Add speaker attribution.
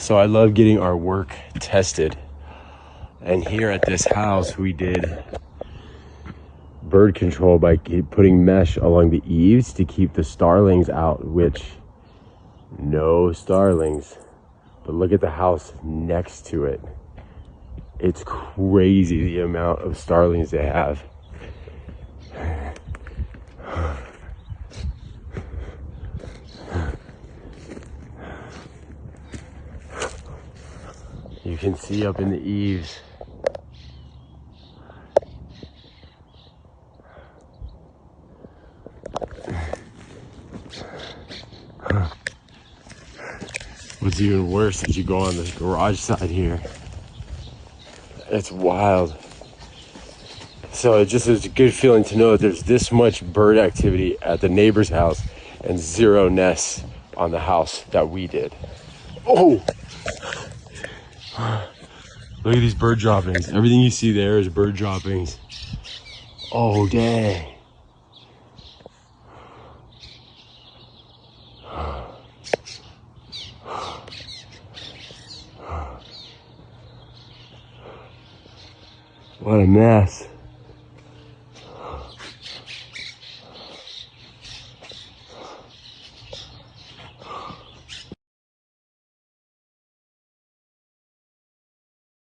Speaker 1: So I love getting our work tested. And here at this house, we did bird control by putting mesh along the eaves to keep the starlings out, which no starlings. But look at the house next to it. It's crazy the amount of starlings they have. You can see up in the eaves. What's even worse is you go on the garage side here. It's wild. So it just is a good feeling to know that there's this much bird activity at the neighbor's house and zero nests on the house that we did. Oh! Look at these bird droppings. Everything you see there is bird droppings. Oh, dang. What a mess.